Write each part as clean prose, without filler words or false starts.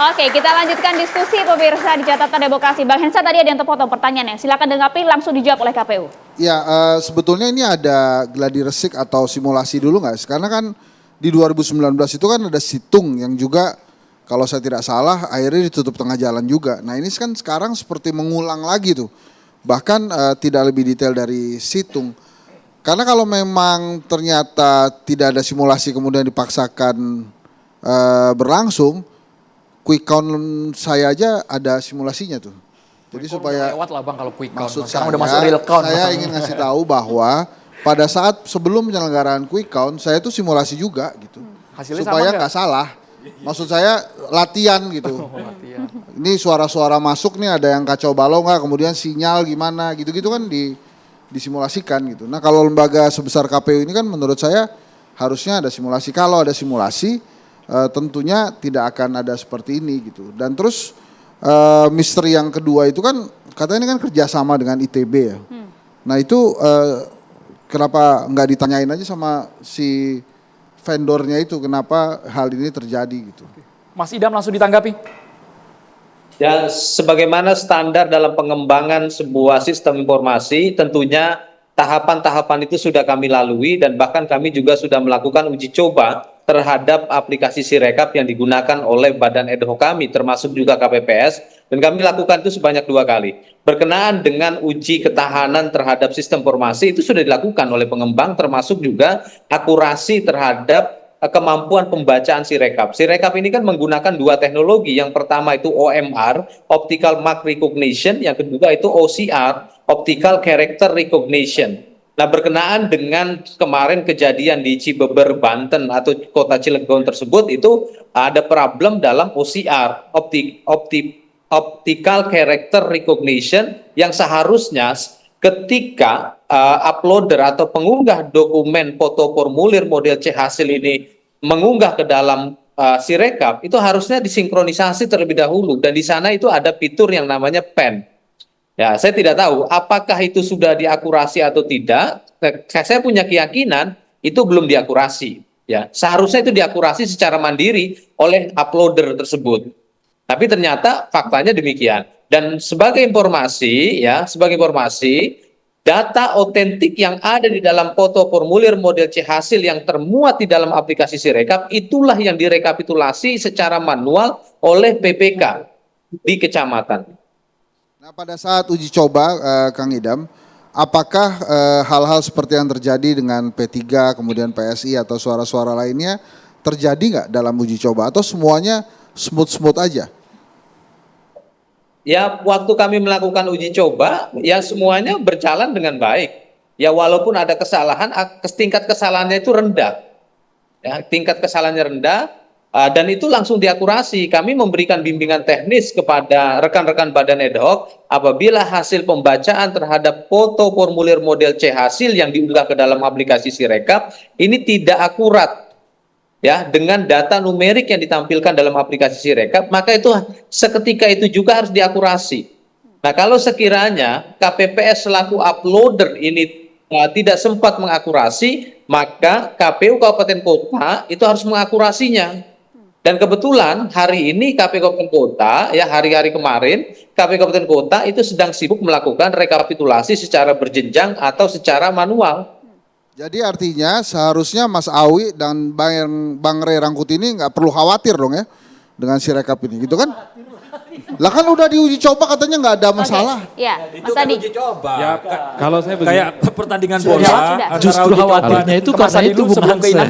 Oke, kita lanjutkan diskusi pemirsa di catatan demokrasi. Bang Hensa tadi ada yang terpotong pertanyaannya. Silakan dengapi langsung dijawab oleh KPU. Ya, sebetulnya ini ada gladi resik atau simulasi dulu nggak? Karena kan di 2019 itu kan ada situng yang juga kalau saya tidak salah akhirnya ditutup tengah jalan juga. Nah ini kan sekarang seperti mengulang lagi tuh. Bahkan tidak lebih detail dari situng. Karena kalau memang ternyata tidak ada simulasi kemudian dipaksakan berlangsung, quick count saya aja ada simulasinya tuh. Jadi supaya lewat lah Bang kalau quick count. maksud Sekarang saya, udah masuk real count. saya ingin ngasih tahu bahwa pada saat sebelum penyelenggaraan quick count saya tuh simulasi juga gitu. Hasilnya supaya sama nggak salah. Maksud saya latihan gitu. Latihan. Ini suara-suara masuk nih ada yang kacau balau nggak, kemudian sinyal gimana gitu-gitu kan disimulasikan gitu. Nah kalau lembaga sebesar KPU ini kan menurut saya harusnya ada simulasi. Kalau ada simulasi tentunya tidak akan ada seperti ini gitu. Dan terus misteri yang kedua itu kan katanya ini kan kerjasama dengan ITB ya. Nah itu kenapa nggak ditanyain aja sama si vendornya itu kenapa hal ini terjadi gitu. Mas Idam langsung ditanggapi. Ya, sebagaimana standar dalam pengembangan sebuah sistem informasi, tentunya tahapan-tahapan itu sudah kami lalui dan bahkan kami juga sudah melakukan uji coba terhadap aplikasi Sirekap yang digunakan oleh badan ad hoc kami, termasuk juga KPPS, dan kami lakukan itu sebanyak 2 kali. Berkenaan dengan uji ketahanan terhadap sistem informasi itu sudah dilakukan oleh pengembang, termasuk juga akurasi terhadap kemampuan pembacaan Sirekap. Sirekap ini kan menggunakan 2 teknologi. Yang pertama itu OMR, Optical Mark Recognition. Yang kedua itu OCR, Optical Character Recognition. Nah, berkenaan dengan kemarin kejadian di Cibeber, Banten atau kota Cilegon tersebut itu ada problem dalam OCR, Optical Character Recognition, yang seharusnya ketika uploader atau pengunggah dokumen foto formulir model C hasil ini mengunggah ke dalam Sirekap, itu harusnya disinkronisasi terlebih dahulu, dan di sana itu ada fitur yang namanya pen. Ya, saya tidak tahu apakah itu sudah diakurasi atau tidak. Saya punya keyakinan itu belum diakurasi. Ya, seharusnya itu diakurasi secara mandiri oleh uploader tersebut. Tapi ternyata faktanya demikian. Dan sebagai informasi, data otentik yang ada di dalam foto formulir model C hasil yang termuat di dalam aplikasi Sirekap itulah yang direkapitulasi secara manual oleh PPK di kecamatan. Nah pada saat uji coba Kang Idam, apakah hal-hal seperti yang terjadi dengan P3 kemudian PSI atau suara-suara lainnya terjadi nggak dalam uji coba atau semuanya smooth-smooth aja? Ya, waktu kami melakukan uji coba, ya semuanya berjalan dengan baik. Ya, walaupun ada kesalahan, tingkat kesalahannya itu rendah. Ya, tingkat kesalahannya rendah, dan itu langsung diakurasi. Kami memberikan bimbingan teknis kepada rekan-rekan badan ad hoc apabila hasil pembacaan terhadap foto formulir model C hasil yang diunggah ke dalam aplikasi Sirekap ini tidak akurat. Ya, dengan data numerik yang ditampilkan dalam aplikasi Sirekap, maka itu seketika itu juga harus diakurasi. Nah, kalau sekiranya KPPS selaku uploader ini tidak sempat mengakurasi, maka KPU Kabupaten Kota itu harus mengakurasinya. Dan kebetulan hari ini KPU Kabupaten Kota, ya hari-hari kemarin, KPU Kabupaten Kota itu sedang sibuk melakukan rekapitulasi secara berjenjang atau secara manual. Jadi artinya seharusnya Mas Awi dan Bang Ray Rangkuti ini nggak perlu khawatir dong ya dengan Sirekap ini, gitu kan? Lah kan udah diuji coba katanya nggak ada masalah. Ya, Mas Adi. Ya, kalau saya begini. Kayak pertandingan Sudah. bola. Justru khawatirnya itu karena itu Bung sebelum ke Inan.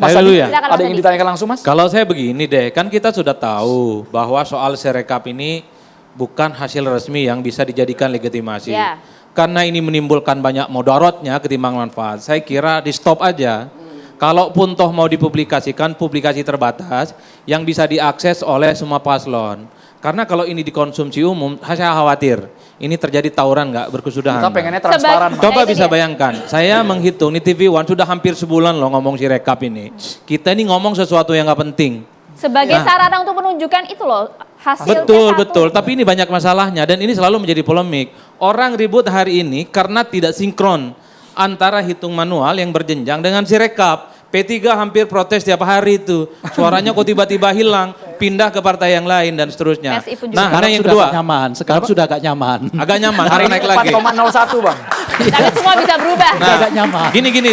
Mas Saya dulu Adi, ya. Silakan, Ada Mas yang Adi. ditanyakan langsung Mas? Kalau saya begini deh, kan kita sudah tahu bahwa soal Sirekap ini bukan hasil resmi yang bisa dijadikan legitimasi. Ya. Karena ini menimbulkan banyak mudaratnya ketimbang manfaat. Saya kira di stop aja. Kalaupun toh mau dipublikasikan, publikasi terbatas yang bisa diakses oleh semua paslon. Karena kalau ini dikonsumsi umum, saya khawatir ini terjadi tawuran nggak berkesudahan. Kita pengennya transparan. Mas. Coba Nah, itu bisa dia. bayangkan, saya menghitung di TV One sudah hampir sebulan loh ngomong Sirekap ini. Kita ini ngomong sesuatu yang nggak penting. Sebagai sarana untuk menunjukkan itu loh hasil Betul. Tapi ini banyak masalahnya dan ini selalu menjadi polemik. Orang ribut hari ini karena tidak sinkron antara hitung manual yang berjenjang dengan Sirekap. P3 hampir protes tiap hari itu. Suaranya kok tiba-tiba hilang. pindah ke partai yang lain dan seterusnya. PSI pun juga. Nah, Sekarang ada yang sudah kedua. agak nyaman. Sekarang sudah agak nyaman. Agak nyaman, Hari karena ini naik lagi. 4,01 Bang. Tapi semua bisa berubah. Nah, agak nyaman. Gini,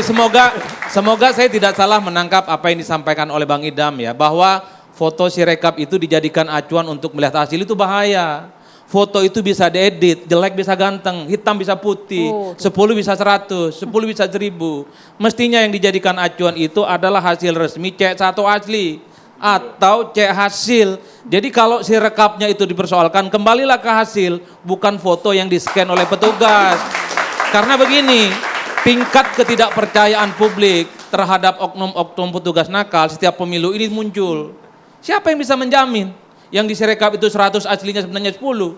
semoga saya tidak salah menangkap apa yang disampaikan oleh Bang Idam ya, bahwa foto Sirekap itu dijadikan acuan untuk melihat hasil itu bahaya. Foto itu bisa diedit, jelek bisa ganteng, hitam bisa putih, 10 bisa 100, 10 bisa 1000. Mestinya yang dijadikan acuan itu adalah hasil resmi C1 asli atau C hasil. Jadi kalau Sirekapnya itu dipersoalkan, kembalilah ke hasil, bukan foto yang di-scan oleh petugas. Karena begini, tingkat ketidakpercayaan publik terhadap oknum-oknum petugas nakal setiap pemilu ini muncul. Siapa yang bisa menjamin? Yang di Sirekap itu 100 aslinya sebenarnya 10.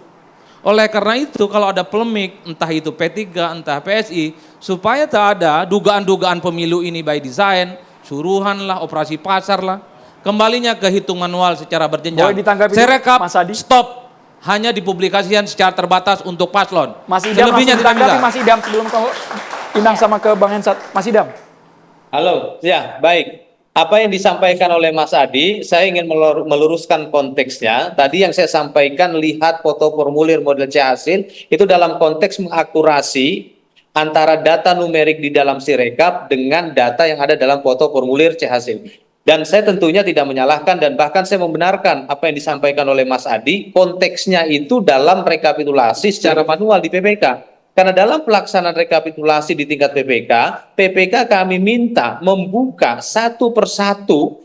Oleh karena itu kalau ada polemik, entah itu P3, entah PSI, supaya tak ada dugaan-dugaan pemilu ini by design, suruhan lah, operasi pasar lah, kembalinya ke hitung manual secara berjenjang. Boleh ditanggapi, Sirekap, Mas Adi? stop. Hanya dipublikasikan secara terbatas untuk paslon. Mas Idam langsung Selebihnya tidak ditanggapi bisa. Mas Idam sebelum ke Inang sama ke Bang Hensat. Mas Idam. Halo, ya baik. Apa yang disampaikan oleh Mas Adi, saya ingin meluruskan konteksnya. Tadi yang saya sampaikan, lihat foto formulir model C hasil, itu dalam konteks mengakurasi antara data numerik di dalam Sirekap dengan data yang ada dalam foto formulir C hasil. Dan saya tentunya tidak menyalahkan dan bahkan saya membenarkan apa yang disampaikan oleh Mas Adi, konteksnya itu dalam rekapitulasi secara manual di PPK. Karena dalam pelaksanaan rekapitulasi di tingkat PPK kami minta membuka satu persatu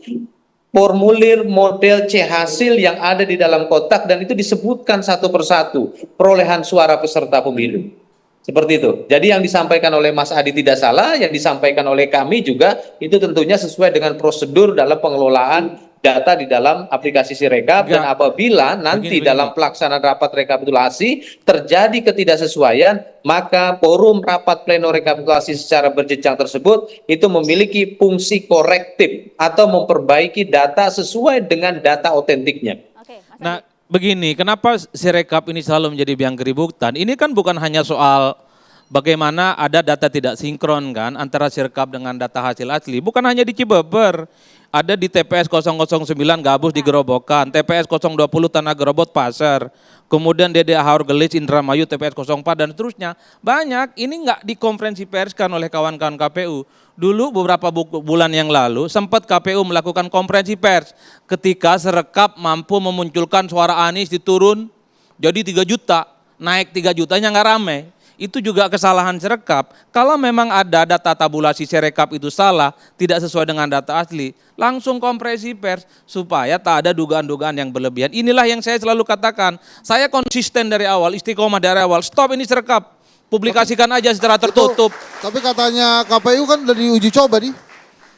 formulir model C hasil yang ada di dalam kotak dan itu disebutkan satu persatu perolehan suara peserta pemilu. Seperti itu. Jadi yang disampaikan oleh Mas Adi tidak salah, yang disampaikan oleh kami juga itu tentunya sesuai dengan prosedur dalam pengelolaan data di dalam aplikasi Sirekap. Dan apabila nanti dalam pelaksanaan rapat rekapitulasi terjadi ketidaksesuaian, maka forum rapat pleno rekapitulasi secara berjenjang tersebut itu memiliki fungsi korektif atau memperbaiki data sesuai dengan data otentiknya. Oke, Mas Adi. Nah, begini, kenapa Sirekap ini selalu menjadi biang keributan? Ini kan bukan hanya soal bagaimana ada data tidak sinkron kan antara Sirekap dengan data hasil asli. Bukan hanya di Cibeber, ada di TPS 009 Gabus di Gerobokan, TPS 020 Tanah Gerobot Pasar, kemudian DDA Haur Gelis Indramayu TPS 04 dan seterusnya. Banyak, ini nggak dikonferensi perskan oleh kawan-kawan KPU. Dulu beberapa bulan yang lalu sempat KPU melakukan konferensi pers ketika Sirekap mampu memunculkan suara Anies diturun jadi 3 juta, naik 3 jutanya nggak rame. Itu juga kesalahan Sirekap. Kalau memang ada data tabulasi Sirekap itu salah, tidak sesuai dengan data asli, langsung kompresi pers supaya tak ada dugaan-dugaan yang berlebihan. Inilah yang saya selalu katakan. Saya konsisten dari awal, istiqomah dari awal. Stop ini Sirekap. Publikasikan aja secara tertutup. Tapi katanya KPU kan udah diuji coba nih.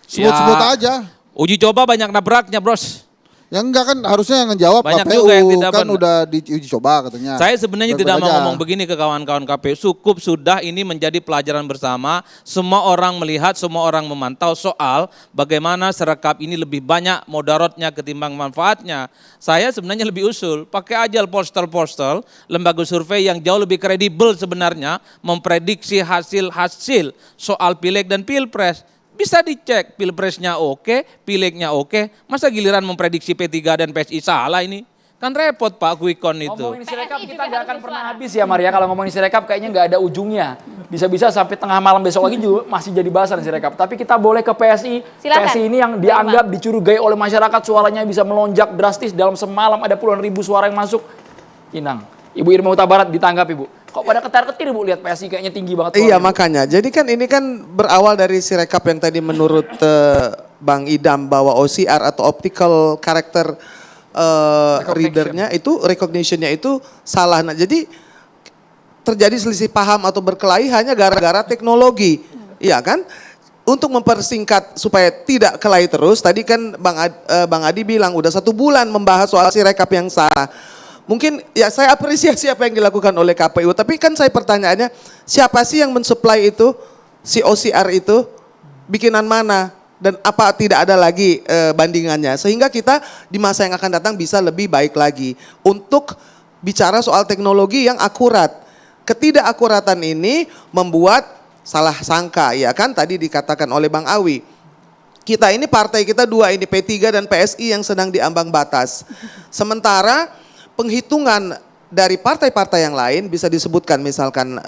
Sebut-sebut Ya, aja. Uji coba banyak nabraknya, Bros. Yang enggak kan harusnya yang ngejawab Banyak KPU juga yang tidak kan benar. udah diuji coba katanya. Saya sebenarnya tidak mau Baik-baik aja. ngomong begini ke kawan-kawan KPU. Cukup sudah ini menjadi pelajaran bersama. Semua orang melihat, semua orang memantau soal bagaimana Sirekap ini lebih banyak mudaratnya ketimbang manfaatnya. Saya sebenarnya lebih usul, pakai aja postal lembaga survei yang jauh lebih kredibel sebenarnya memprediksi hasil-hasil soal pileg dan pilpres. Bisa dicek pilpresnya oke, pilegnya oke. Masa giliran memprediksi P3 dan PSI salah ini? Kan repot Pak Quickon itu. Ngomongin Sirekap PSI kita juga nggak akan harus pernah bersuara. habis ya Maria. Kalau ngomongin Sirekap kayaknya nggak ada ujungnya. Bisa-bisa sampai tengah malam besok lagi juga masih jadi bahasan Sirekap. Tapi kita boleh ke PSI. Silakan. PSI ini yang dianggap dicurigai oleh masyarakat suaranya bisa melonjak drastis dalam semalam ada puluhan ribu suara yang masuk. Inang, Ibu Irma Huta Barat ditangkap Ibu. Kok pada ketar-ketir Bu lihat PSI kayaknya tinggi banget. Iya suaranya. makanya, jadi kan ini kan berawal dari Sirekap yang tadi menurut Bang Idam bahwa OCR atau optical character readernya itu recognitionnya itu salah. Nah jadi terjadi selisih paham atau berkelahi hanya gara-gara teknologi, iya kan? Untuk mempersingkat supaya tidak kelahi terus, tadi kan Bang Adi bilang udah 1 bulan membahas soal Sirekap yang salah. Mungkin ya saya apresiasi apa yang dilakukan oleh KPU, tapi kan saya pertanyaannya siapa sih yang mensuplai itu, si OCR itu, bikinan mana, dan apa tidak ada lagi bandingannya, sehingga kita di masa yang akan datang bisa lebih baik lagi untuk bicara soal teknologi yang akurat. Ketidakakuratan ini membuat salah sangka, ya kan tadi dikatakan oleh Bang Awi. Kita ini partai kita dua ini, P3 dan PSI yang sedang diambang batas. Sementara penghitungan dari partai-partai yang lain bisa disebutkan misalkan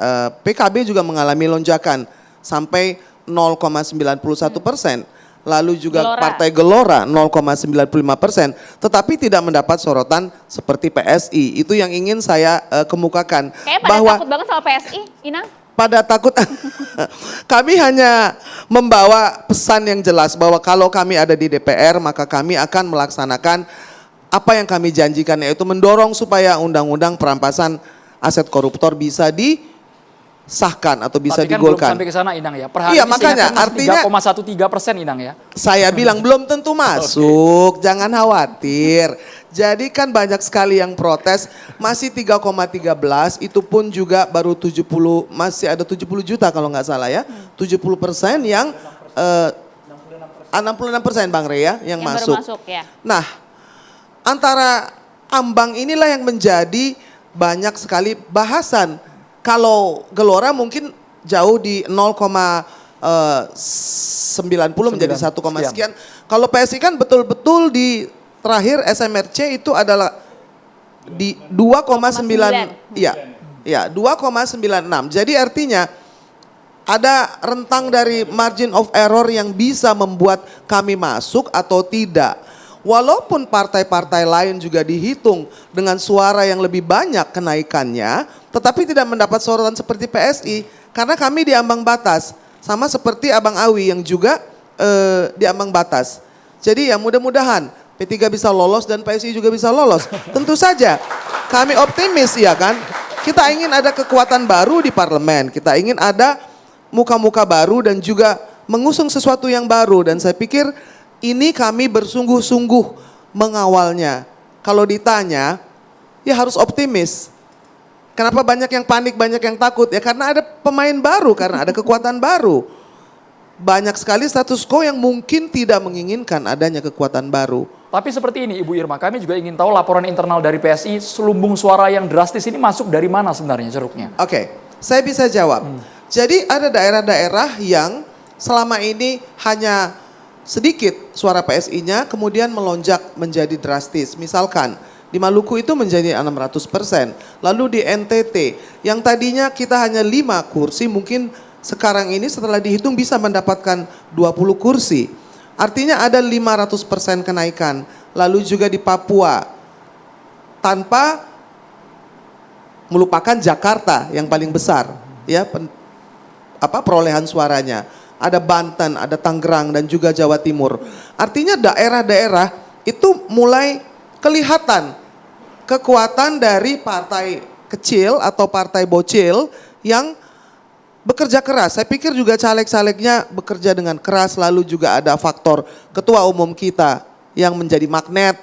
PKB juga mengalami lonjakan sampai 0,91%. Lalu juga Gelora. Partai Gelora 0,95%, tetapi tidak mendapat sorotan seperti PSI. Itu yang ingin saya kemukakan. Kayaknya pada takut banget sama PSI, Inang. Pada takut, kami hanya membawa pesan yang jelas bahwa kalau kami ada di DPR maka kami akan melaksanakan apa yang kami janjikan, yaitu mendorong supaya undang-undang perampasan aset koruptor bisa disahkan atau bisa Tapi kan digolkan. belum sampai ke sana, Inang ya. Per hari Iya, ini makanya, seingat artinya 3,13%, Inang ya. Saya bilang belum tentu masuk, jangan khawatir. Jadi kan banyak sekali yang protes, masih 3,13, itu pun juga baru 70, masih ada 70 juta kalau nggak salah ya. 70% yang 66% Bang Rey ya, yang masuk. Baru masuk ya. Nah, antara ambang inilah yang menjadi banyak sekali bahasan. Kalau Gelora mungkin jauh di 0,90 menjadi 1, sekian. Kalau PSI kan betul-betul di terakhir SMRC itu adalah di 2,9. Iya. Ya, 2,96. Jadi artinya ada rentang dari margin of error yang bisa membuat kami masuk atau tidak. Walaupun partai-partai lain juga dihitung dengan suara yang lebih banyak kenaikannya, tetapi tidak mendapat sorotan seperti PSI karena kami di ambang batas. Sama seperti Abang Awi yang juga di ambang batas. Jadi ya mudah-mudahan P3 bisa lolos dan PSI juga bisa lolos. Tentu saja kami optimis ya kan. Kita ingin ada kekuatan baru di parlemen. Kita ingin ada muka-muka baru dan juga mengusung sesuatu yang baru. Dan saya pikir ini kami bersungguh-sungguh mengawalnya. Kalau ditanya, ya harus optimis. Kenapa banyak yang panik, banyak yang takut? Ya karena ada pemain baru, karena ada kekuatan baru. Banyak sekali status quo yang mungkin tidak menginginkan adanya kekuatan baru. Tapi seperti ini Ibu Irma, kami juga ingin tahu laporan internal dari PSI, selumbung suara yang drastis ini masuk dari mana sebenarnya ceruknya? Oke, saya bisa jawab. Jadi ada daerah-daerah yang selama ini hanya sedikit suara PSI-nya kemudian melonjak menjadi drastis. Misalkan di Maluku itu menjadi 600%. Lalu di NTT yang tadinya kita hanya 5 kursi mungkin sekarang ini setelah dihitung bisa mendapatkan 20 kursi. Artinya ada 500% kenaikan. Lalu juga di Papua tanpa melupakan Jakarta yang paling besar ya perolehan suaranya. Ada Banten, ada Tangerang dan juga Jawa Timur. Artinya daerah-daerah itu mulai kelihatan kekuatan dari partai kecil atau partai bocil yang bekerja keras. Saya pikir juga caleg-calegnya bekerja dengan keras, lalu juga ada faktor ketua umum kita yang menjadi magnet,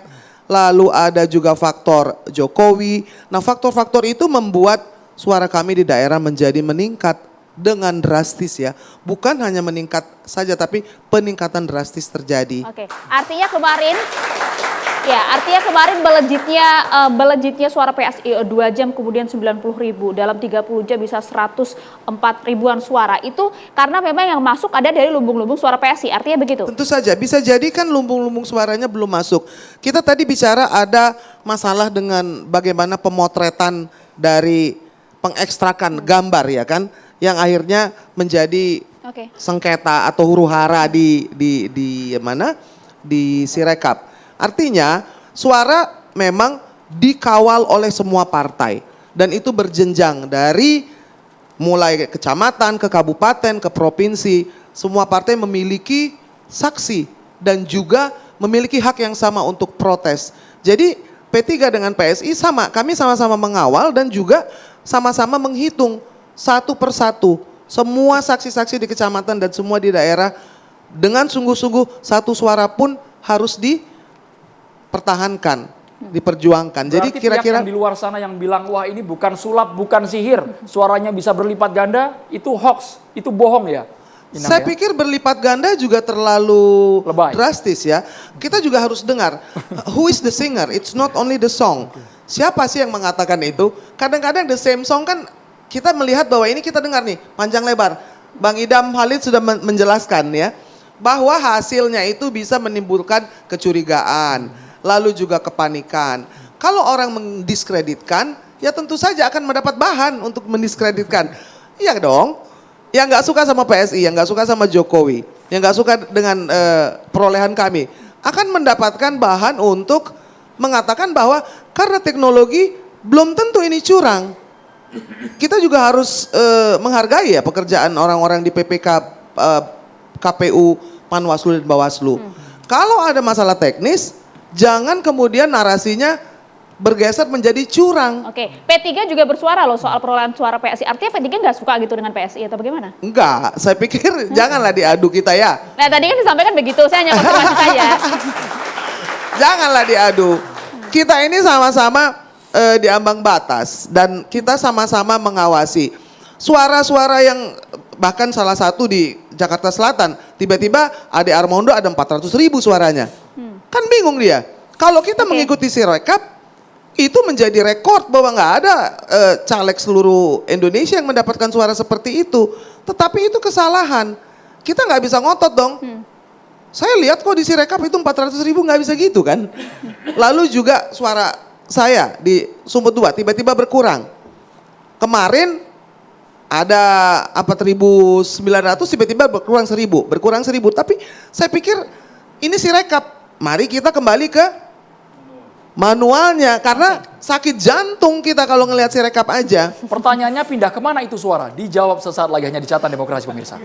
lalu ada juga faktor Jokowi. Nah faktor-faktor itu membuat suara kami di daerah menjadi meningkat dengan drastis ya. Bukan hanya meningkat saja tapi peningkatan drastis terjadi. Oke, artinya kemarin melejitnya suara PSI 2 jam kemudian 90.000, dalam 30 jam bisa 104 ribuan suara. Itu karena memang yang masuk ada dari lumbung-lumbung suara PSI, artinya begitu? Tentu saja, bisa jadi kan lumbung-lumbung suaranya belum masuk. Kita tadi bicara ada masalah dengan bagaimana pemotretan dari pengekstrakan gambar ya kan, yang akhirnya menjadi sengketa atau huru-hara di Sirekap. Artinya suara memang dikawal oleh semua partai dan itu berjenjang dari mulai kecamatan, ke kabupaten, ke provinsi. Semua partai memiliki saksi dan juga memiliki hak yang sama untuk protes. Jadi P3 dengan PSI sama, kami sama-sama mengawal dan juga sama-sama menghitung satu persatu semua saksi-saksi di kecamatan dan semua di daerah dengan sungguh-sungguh satu suara pun harus dipertahankan, diperjuangkan. Berarti jadi kira-kira yang di luar sana yang bilang wah ini bukan sulap, bukan sihir, suaranya bisa berlipat ganda, itu hoax, itu bohong ya? Inang, saya pikir berlipat ganda juga terlalu lebay, drastis ya. Kita juga harus dengar who is the singer, it's not only the song. Siapa sih yang mengatakan itu? Kadang-kadang the same song kan kita melihat bahwa ini kita dengar nih panjang lebar. Bang Idam Halid sudah menjelaskan ya bahwa hasilnya itu bisa menimbulkan kecurigaan, lalu juga kepanikan. Kalau orang mendiskreditkan, ya tentu saja akan mendapat bahan untuk mendiskreditkan. Iya dong. Yang nggak suka sama PSI, yang nggak suka sama Jokowi, yang nggak suka dengan perolehan kami, akan mendapatkan bahan untuk mengatakan bahwa karena teknologi belum tentu ini curang. Kita juga harus menghargai ya pekerjaan orang-orang di PPK, KPU, Panwaslu dan Bawaslu. Kalau ada masalah teknis, jangan kemudian narasinya bergeser menjadi curang. Oke, P3 juga bersuara loh soal perolehan suara PSI. Artinya P3 nggak suka gitu dengan PSI atau bagaimana? Enggak, saya pikir janganlah diadu kita ya. Nah tadi kan disampaikan begitu, saya hanya konfirmasi saja. Janganlah diadu. Kita ini sama-sama di ambang batas dan kita sama-sama mengawasi. Suara-suara yang bahkan salah satu di Jakarta Selatan, tiba-tiba Ade Armando ada 400.000 suaranya. Kan bingung dia. Kalau kita mengikuti Sirekap, itu menjadi rekor bahwa nggak ada caleg seluruh Indonesia yang mendapatkan suara seperti itu. Tetapi itu kesalahan. Kita nggak bisa ngotot dong. Saya lihat kok di Sirekap itu 400.000 nggak bisa gitu kan. Lalu juga suara saya di Sumut 2 tiba-tiba berkurang. Kemarin ada 4.900 tiba-tiba berkurang 1.000. Berkurang 1.000. Tapi saya pikir ini Sirekap. Mari kita kembali ke manualnya, karena sakit jantung kita kalau ngelihat Sirekap aja. Pertanyaannya pindah kemana itu suara? Dijawab sesaat lagi hanya di Catatan Demokrasi pemirsa.